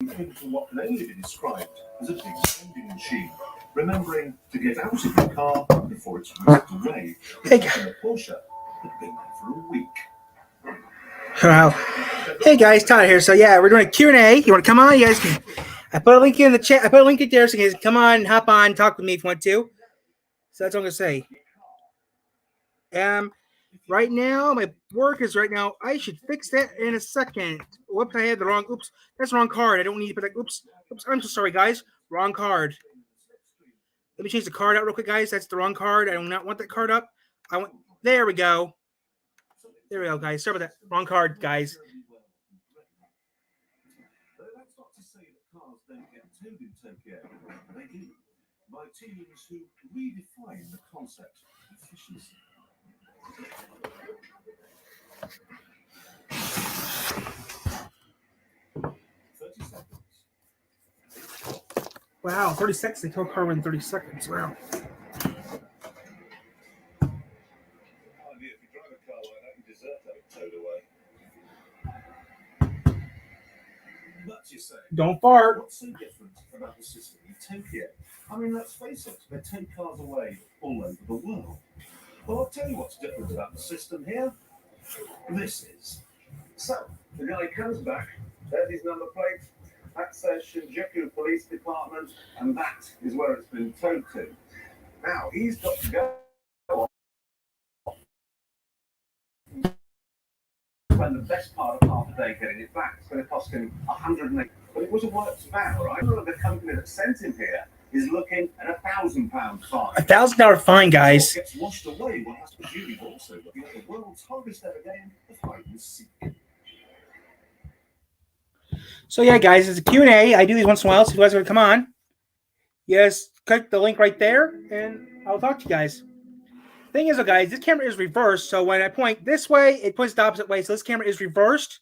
into what can only be described as a big vending machine, remembering to get out of the car before it's whisked away. Hey, The Porsche had been there for a week. Wow. Hey guys, Todd here. So yeah, we're doing a Q&A. You want to come on? You guys can. I put a link in the chat. I put a link in there so you guys come on, hop on, talk with me if you want to. So that's what I'm gonna say. Right now, my work is right now. I should fix that in a second. Whoops, I had the wrong. Oops, that's the wrong card. I don't need to put that. Oops. I'm so sorry, guys. Wrong card. Let me change the card out real quick, guys. That's the wrong card. I do not want that card up. There we go. There we go, guys. Sorry about that. Wrong card, guys. That's not to say that cars don't get towed in Tokyo. They do, by teams who redefine the concept of efficiency. Wow, 30 seconds. They tow a car in 30 seconds. Wow. Don't fart. What's so different about the system in Tokyo? I mean, let's face it, they take cars away all over the world. Well, I'll tell you what's different about the system here. This is. So, the guy comes back, there's his number plate, that says Shinjuku Police Department, and that is where it's been towed to. Now, he's got to go spend the best part of half a day getting it back. It's going to cost him $180. But it was a works van, right? The company that sent him here is looking at £1,000 fine. $1,000 fine, guys. Gets washed away. Well, that's presumably also looking at the world's hardest ever game of hide and seek. So yeah, guys, it's a Q&A. I do these once in a while, so you guys are going to come on. Yes, click the link right there, and I'll talk to you guys. Thing is, though, guys, this camera is reversed, so when I point this way, it points the opposite way. So this camera is reversed.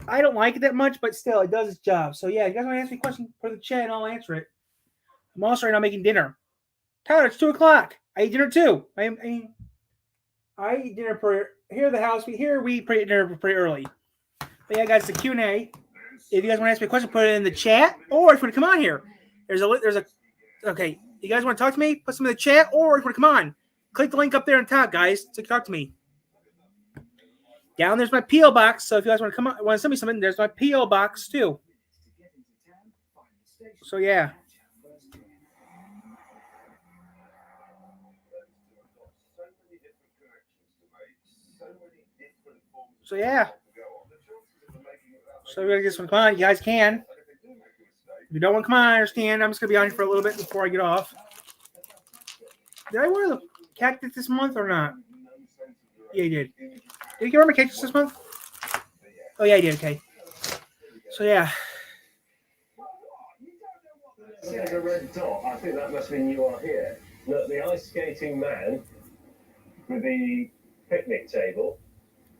I don't like it that much, but still, it does its job. So yeah, you guys want to ask me a question, put in the chat, and I'll answer it. I'm also right now making dinner. Tyler, it's 2 o'clock. I eat dinner too. I eat dinner here at the house. We eat dinner pretty early. But yeah, guys, the Q&A. If you guys want to ask me a question, put it in the chat, or if you want to come on here, okay. You guys want to talk to me? Put some in the chat, or if you want to come on, click the link up there on top, guys, to talk to me. Down there's my P.O. box. So if you guys want to come on, want to send me something, there's my P.O. box too. So yeah. So yeah. So you guys want to come on, you guys can. If you don't want to come on, I understand. I'm just gonna be on here for a little bit before I get off. Did I wear the cactus this month or not? Yeah, you did. Did you wear my cactus this month? Oh yeah, I did. Okay. So yeah. There's a red dot. I think that must mean you are here. Look, the ice skating man with the picnic table.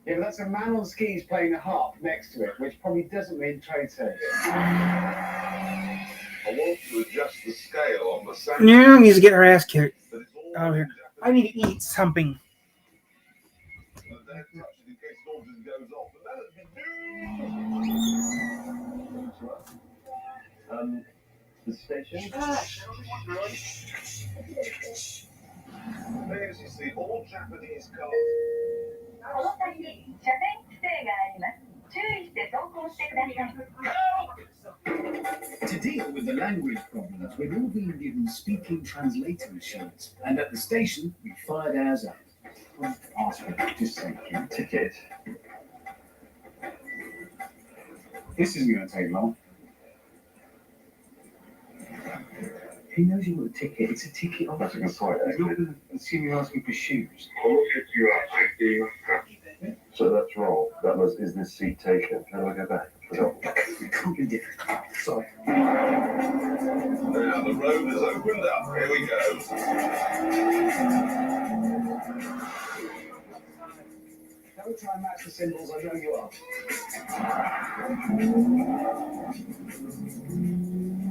Yeah, but that's a man on skis playing a harp next to it, which probably doesn't mean trade service. I want to adjust the scale on the sound. Yeah, needs to get her ass kicked out here. I need to eat something. The station. There's, you see, all Japanese cars. To deal with the language problems, we've all been given speaking translator machines, and at the station, we fired ours up. Ask for just say ticket. This isn't going to take long. He knows you want a ticket. It's a ticket. Oh, that's a good point. He's not going to assume you're asking for shoes. So that's wrong. Is this seat taken? How do I go back? You can't be different. Sorry. Now the road is opened up. Here we go. Don't try and match the symbols. I know you are.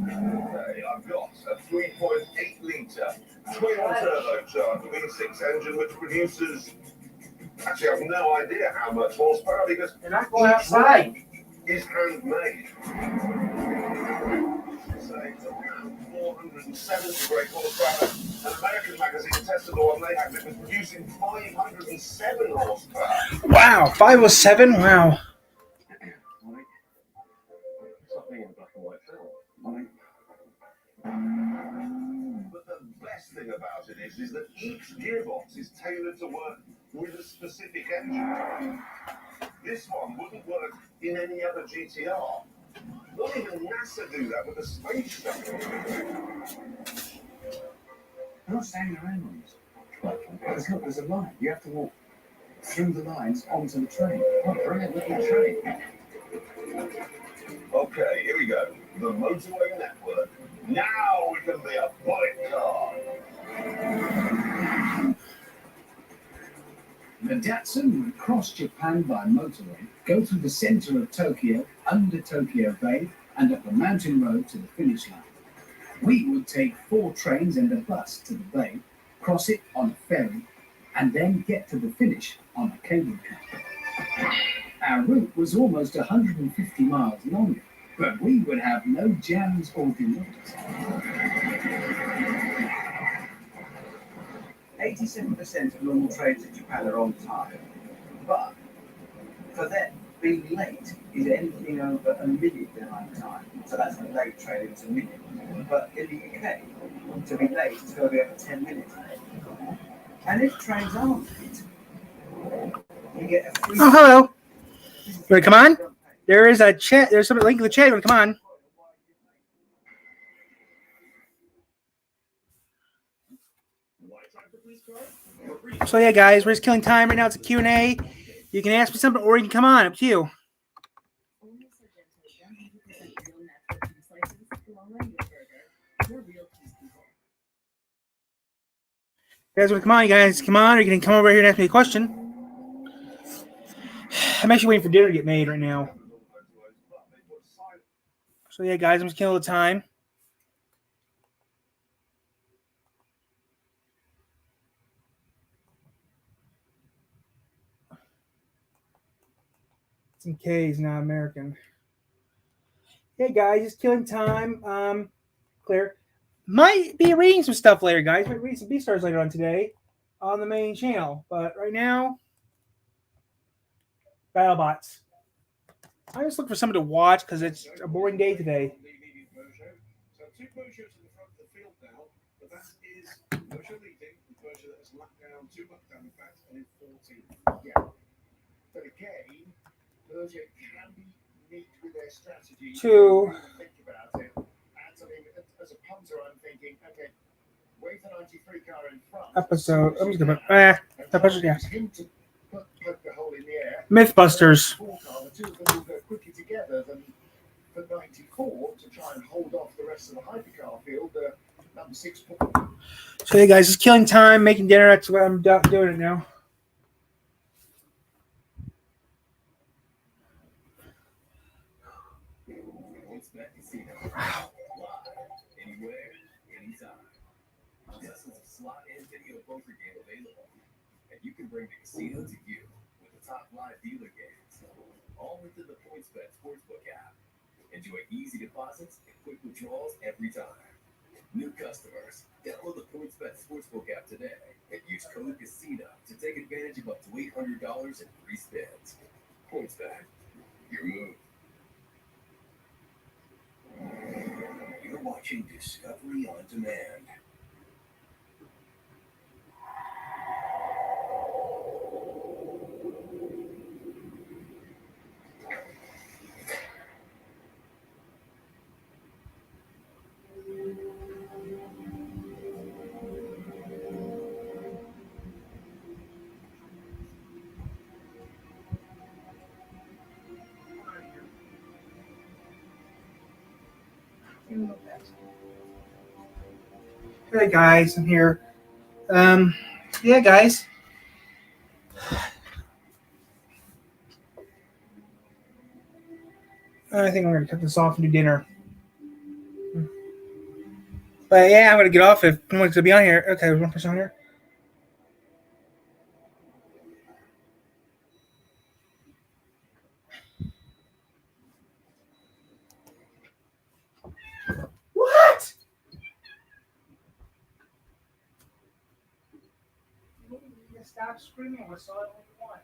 Okay, I've got a 3.8 litre twin turbocharged V6 engine, which produces. Actually, I have no idea how much horsepower because You're not going outside. Is handmade. It's around 470 brake horsepower. An American magazine tested the one they had that was producing 507 horsepower. Wow, 507. Wow. Something in black and white film. But the best thing about it is that each gearbox is tailored to work with a specific engine. This one wouldn't work in any other GTR. Not even NASA do that with the space shuttle. They're not standing around on this platform. There's a line. You have to walk through the lines onto the train. What a brilliant little train. Okay, here we go. The motorway network. Now we can be a bullet car. The Datsun would cross Japan by motorway, go through the center of Tokyo, under Tokyo Bay, and up a mountain road to the finish line. We would take 4 trains and a bus to the bay, cross it on a ferry, and then get to the finish on a cable car. Our route was almost 150 miles longer, but we would have no jams or delays. 87% of normal trains in Japan are on time, but for them, being late is anything over a minute behind time. So that's a late train, it's a minute. But in the UK, to be late, it's going to be over 10 minutes. And if trains aren't late, you get a free... Oh, hello. You want to come on? There is a chat. There's some link in the chat. You want to come on? So yeah, guys, we're just killing time right now. It's a Q&A. You can ask me something, or you can come on. Up to you. You guys want to come on? You guys come on, or you can come over here and ask me a question. I'm actually waiting for dinner to get made right now. So yeah, guys, I'm just killing the time. Some K's, not American. Hey guys, just killing time. Clear. Might be reading some stuff later, guys. Might read some B-stars later on today on the main channel. But right now, BattleBots. I just look for someone to watch because it's a boring day today. So 2 Moshos in the front of the field now, but that is Mosho leading, Mosho that has locked down 2 lockdown in fact, and in 14. Yeah. But again, Peugeot can be neat with their strategy. Two. Think about it. And I mean, as a punter, I'm thinking, okay, wait the 93 car in front. Episode. I'm just gonna. Episode. Yeah. Him to poke the hole in the air. Mythbusters. The 2 of them will go quicker together than for 94 to try and hold off the rest of the hypercar field. Number 6. So hey guys, just killing time, making dinner. That's what I'm doing it now. Wow. Anywhere, anytime. Dozens of slot and video poker game available. And you can bring the casino to you with the top live dealer games. All within the PointsBet Sportsbook app. Enjoy easy deposits and quick withdrawals every time. New customers, download the PointsBet Sportsbook app today and use code CASINO to take advantage of up to $800 in free spins. PointsBet, your move. You're watching Discovery on Demand. Hey guys, I'm here. Yeah, guys. I think I'm gonna cut this off and do dinner. But yeah, I'm gonna get off if no one's gonna be on here. Okay, there's one person on here. What? stop screaming. We're still at only one.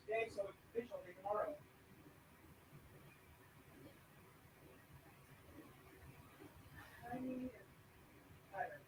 Today, so it's official tomorrow. I need a tighter.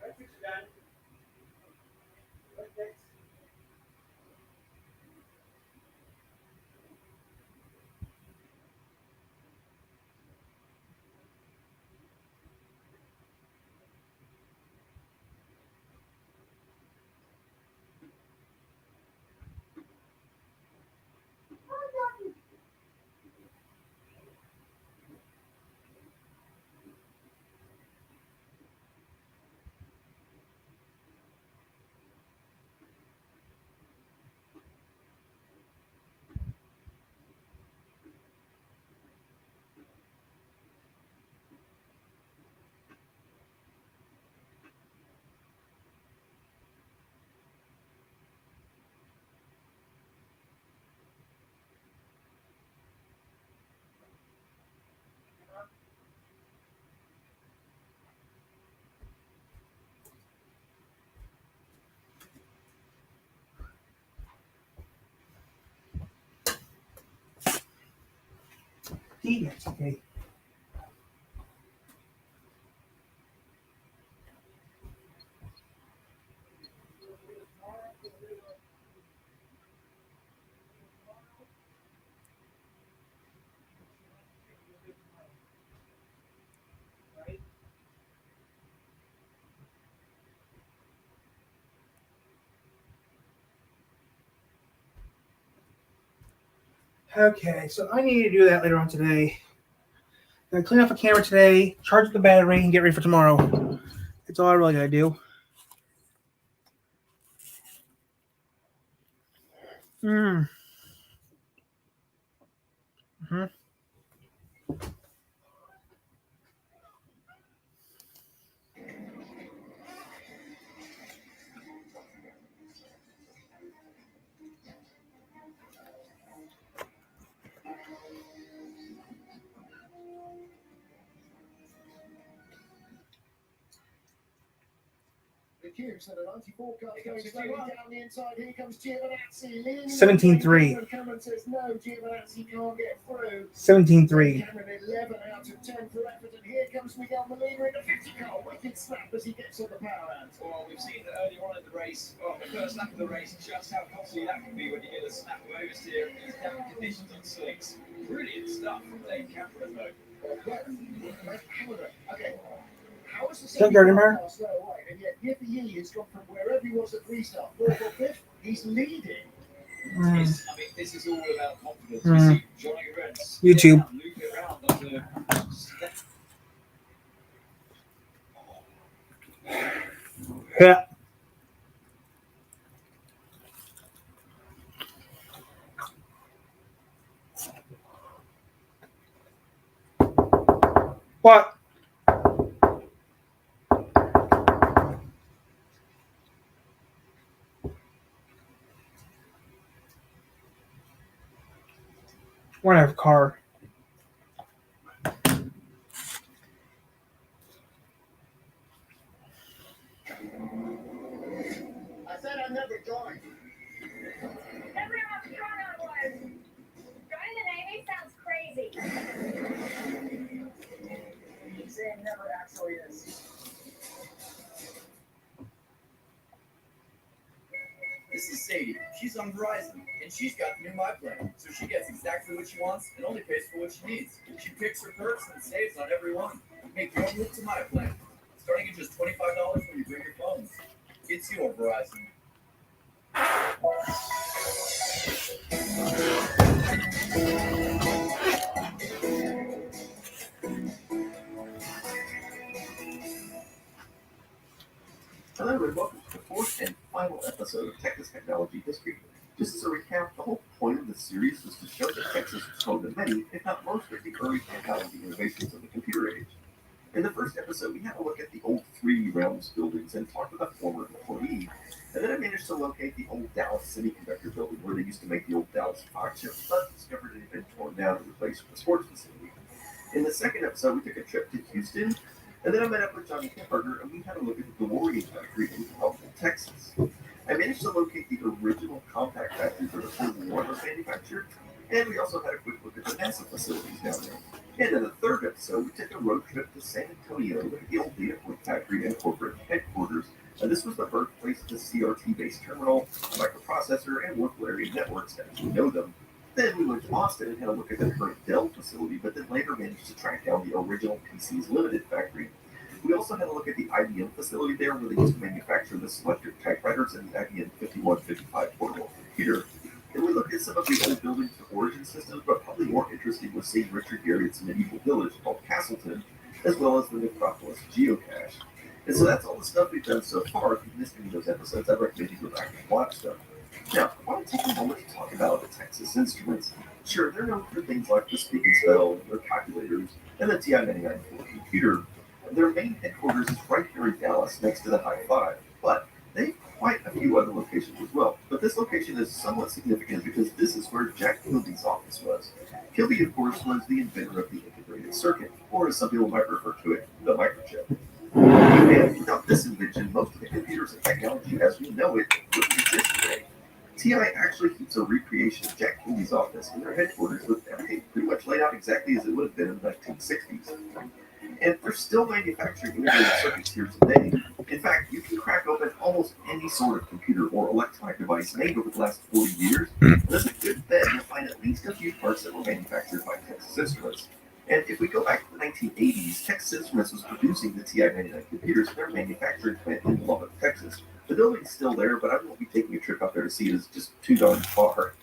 Right, fix it, done. Right, next. That's okay. Okay, so I need to do that later on today. I'm gonna clean off the camera today, charge the battery, and get ready for tomorrow. That's all I really gotta do. Mm. Mm-hmm. The Cubes at a 94 car going slowly down the inside. Here comes Giovinazzi. 17-3. Cameron says no, Giovinazzi can't get through. 17-3. Cameron 11 out of 10 for effort. And here comes Miguel Molina in the 50 car. Wicked snap as he gets on the power hand. Well, we've seen that earlier on in the race, well, the first lap of the race, just how costly that can be when you get a snap of oversteer in these damp conditions on slicks. Brilliant stuff from Dave Cameron, though. Okay. How is the Don't go second anymore. car slow away? And yet Yippee has gone from wherever he was at restart, 4th or 5th, he's leading. Mm. I mean, this is all about confidence. Mm. We see Johnny Rents YouTube. loop it around onto Yeah. What? Whatever car. said I'd never join. Never how strong I was. Joining the Navy sounds crazy. Saying never actually is. This is Sadie. She's on Verizon, and she's got the new My Plan, so she gets exactly what she wants and only pays for what she needs. She picks her perks and saves on every one. Make your move to My Plan, starting at just $25 when you bring your phones. It's your Verizon. Hello and welcome to the fourth and final episode of Texas Technology History. Just as a recap, the whole point of this series was to show that Texas was home to many, if not most, of the early technology innovations of the computer age. In the first episode, we had a look at the old 3 Realms buildings and talked with a former employee, and then I managed to locate the old Dallas Semiconductor building where they used to make the old Dallas flagship, but discovered it had been torn down and replaced with a sports facility. In the second episode, we took a trip to Houston, and then I met up with Johnny Hemberger, and we had a look at the DeLorean factory in Elton, Texas. I managed to locate the original compact factory where the Ford War was manufactured, and we also had a quick look at the NASA facilities down there. And in the third episode, we took a road trip to San Antonio to look at the old data point factory and corporate headquarters. And this was the birthplace of the CRT-based terminal, microprocessor, and local area networks as we know them. Then we went to Austin and had a look at the current Dell facility, but then later managed to track down the original PCs Limited factory. We also had a look at the IBM facility there where they used to manufacture the Selectric typewriters and the IBM 5155 portable computer. And we looked at some of the old buildings for origin systems, but probably more interesting was seeing Richard Garriott's medieval village called Castleton, as well as the Necropolis geocache. And so that's all the stuff we've done so far. If you've missed any of those episodes, I recommend you go back and watch them. Now, I want to take a moment to talk about the Texas Instruments. Sure, they're known for things like the Speak and Spell, their calculators, and the TI-99 computer. Their main headquarters is right here in Dallas, next to the High Five, but they have quite a few other locations as well. But this location is somewhat significant because this is where Jack Kilby's office was. Kilby, of course, was the inventor of the integrated circuit, or as some people might refer to it, the microchip. And without this invention, most of the computers and technology as we know it wouldn't exist today. TI actually keeps a recreation of Jack Kilby's office in their headquarters with everything pretty much laid out exactly as it would have been in the 1960s. And they're still manufacturing integrated circuits here today. In fact, you can crack open almost any sort of computer or electronic device made over the last 40 years. There's a good bet you'll find at least a few parts that were manufactured by Texas Instruments. And if we go back to the 1980s, Texas Instruments was producing the TI-99 computers in their manufacturing plant in Lubbock, Texas. The building's still there, but I won't be taking a trip out there to see it. It's just too darn far.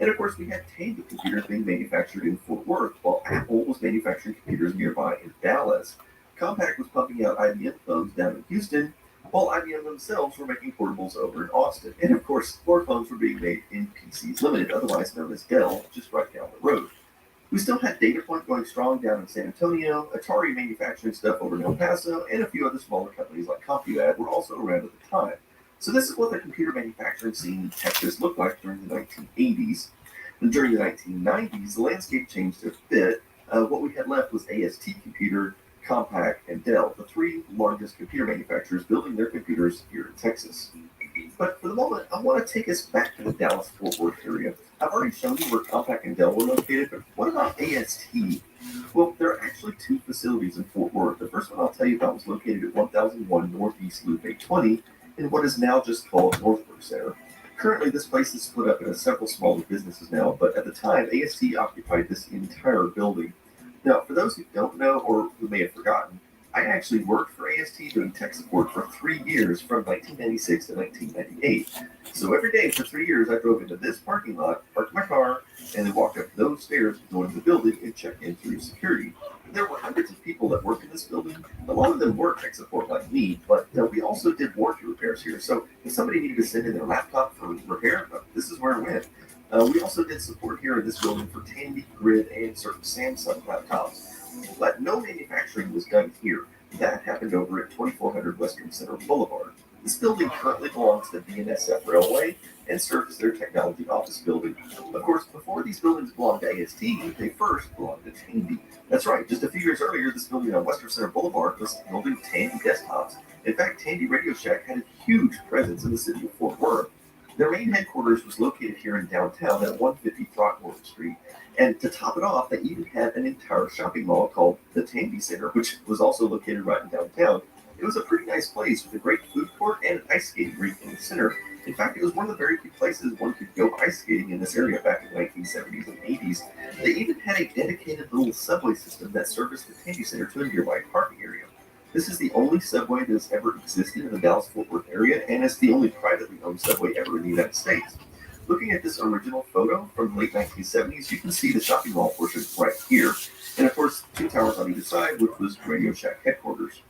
And of course, we had Tandy computers being manufactured in Fort Worth, while Apple was manufacturing computers nearby in Dallas. Compaq was pumping out IBM phones down in Houston, while IBM themselves were making portables over in Austin. And of course, more phones were being made in PCs Limited, otherwise known as Dell, just right down the road. We still had DataPoint going strong down in San Antonio, Atari manufacturing stuff over in El Paso, and a few other smaller companies like CompuAdd were also around at the time. So this is what the computer manufacturing scene in Texas looked like during the 1980s. And during the 1990s, the landscape changed a bit. What we had left was AST Computer, Compaq, and Dell, the 3 largest computer manufacturers building their computers here in Texas. But for the moment, I want to take us back to the Dallas-Fort Worth area. I've already shown you where Compaq and Dell were located, but what about AST? Well, there are actually 2 facilities in Fort Worth. The first one I'll tell you about was located at 1001 Northeast Loop 820 in what is now just called Northbrook Center. Currently, this place is split up into several smaller businesses now, but at the time, AST occupied this entire building. Now, for those who don't know or who may have forgotten, I actually worked for AST doing tech support for 3 years from 1996 to 1998. So every day for 3 years, I drove into this parking lot, parked my car, and then walked up those stairs to go into the building and check in through security. There were hundreds of people that worked in this building. A lot of them were tech support like me, but we also did warranty repairs here. So if somebody needed to send in their laptop for repair, this is where it went. We also did support here in this building for Tandy, Grid, and certain Samsung laptops. But no manufacturing was done here. That happened over at 2400 Western Center Boulevard. This building currently belongs to BNSF Railway and serves as their technology office building. Of course, before these buildings belonged to AST, they first belonged to Tandy. That's right, just a few years earlier, this building on Western Center Boulevard was building Tandy desktops, In fact, Tandy Radio Shack had a huge presence in the city of Fort Worth. Their main headquarters was located here in downtown at 150 Throckmorton Street. And to top it off, they even had an entire shopping mall called the Tandy Center, which was also located right in downtown. It was a pretty nice place with a great food court and an ice skating rink in the center. In fact, it was one of the very few places one could go ice skating in this area back in the 1970s and 80s. They even had a dedicated little subway system that serviced the Tandy Center to a nearby parking area. This is the only subway that has ever existed in the Dallas-Fort Worth area, and it's the only privately owned subway ever in the United States. Looking at this original photo from the late 1970s, you can see the shopping mall portion right here, and of course, 2 towers on either side, which was Radio Shack headquarters.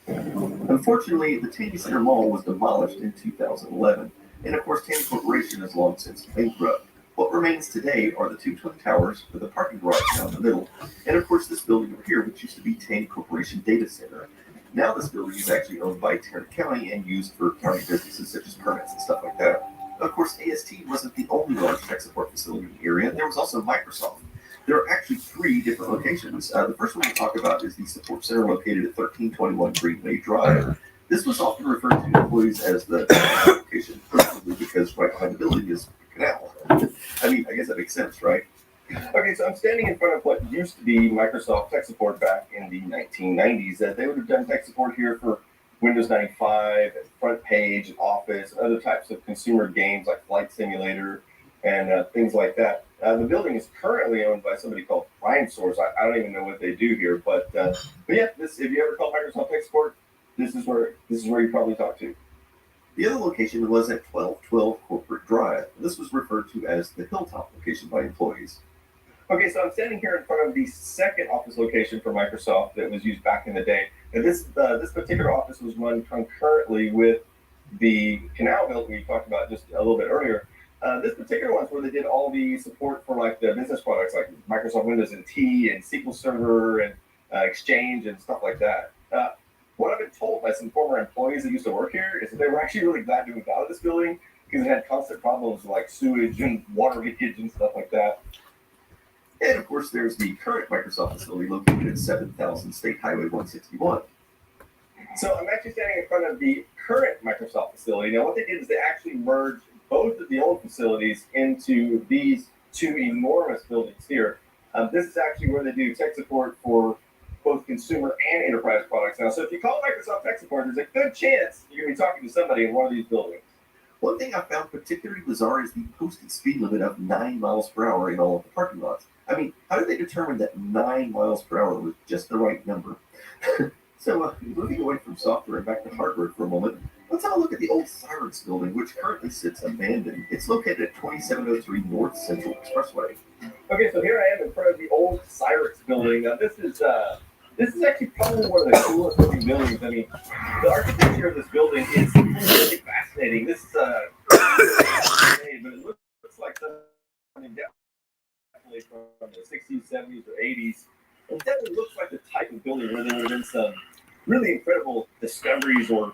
Unfortunately, the Tandy Center Mall was demolished in 2011, and of course, Tandy Corporation has long since bankrupt. What remains today are the 2 twin towers with a parking garage down the middle, and of course this building over here, which used to be Tandy Corporation Data Center. Now this building is actually owned by Tarrant County and used for county businesses such as permits and stuff like that. Of course, AST wasn't the only large tech support facility in the area. There was also Microsoft. There are actually 3 different locations. The first one we'll talk about is the support center located at 1321 Greenway Drive. This was often referred to employees as the location, probably because right behind the building is Canal. I mean, I guess that makes sense, right? Okay, so I'm standing in front of what used to be Microsoft tech support back in the 1990s. They would have done tech support here for Windows 95, and Front Page, and Office, and other types of consumer games like Flight Simulator and things like that. The building is currently owned by somebody called Prime Source. I don't even know what they do here, but yeah, if you ever call Microsoft tech support, this is where you probably talk to. The other location was at 1212 Corporate Drive. This was referred to as the Hilltop location by employees. Okay, so I'm standing here in front of the second office location for Microsoft that was used back in the day. And this particular office was run concurrently with the Canal building we talked about just a little bit earlier. This particular one's where they did all the support for like the business products like Microsoft Windows NT and SQL Server and Exchange and stuff like that. What I've been told by some former employees that used to work here is that they were actually really glad to move out of this building because it had constant problems like sewage and water leakage and stuff like that. And of course, there's the current Microsoft facility located at 7000 State Highway 161. So I'm actually standing in front of the current Microsoft facility. Now, what they did is they actually merged both of the old facilities into these 2 enormous buildings here. This is actually where they do tech support for both consumer and enterprise products now. So if you call Microsoft tech support, there's a good chance you're going to be talking to somebody in one of these buildings. One thing I found particularly bizarre is the posted speed limit of 9 miles per hour in all of the parking lots. I mean, how did they determine that 9 miles per hour was just the right number? So, moving away from software and back to hardware for a moment, let's have a look at the old Cyrix building, which currently sits abandoned. It's located at 2703 North Central Expressway. Okay, so here I am in front of the old Cyrix building. Now, this is actually probably one of the coolest looking buildings. I mean, the architecture of this building is really fascinating. This is but it looks like something definitely from the 60s, 70s, or 80s. It definitely looks like the type of building where there would have been some really incredible discoveries or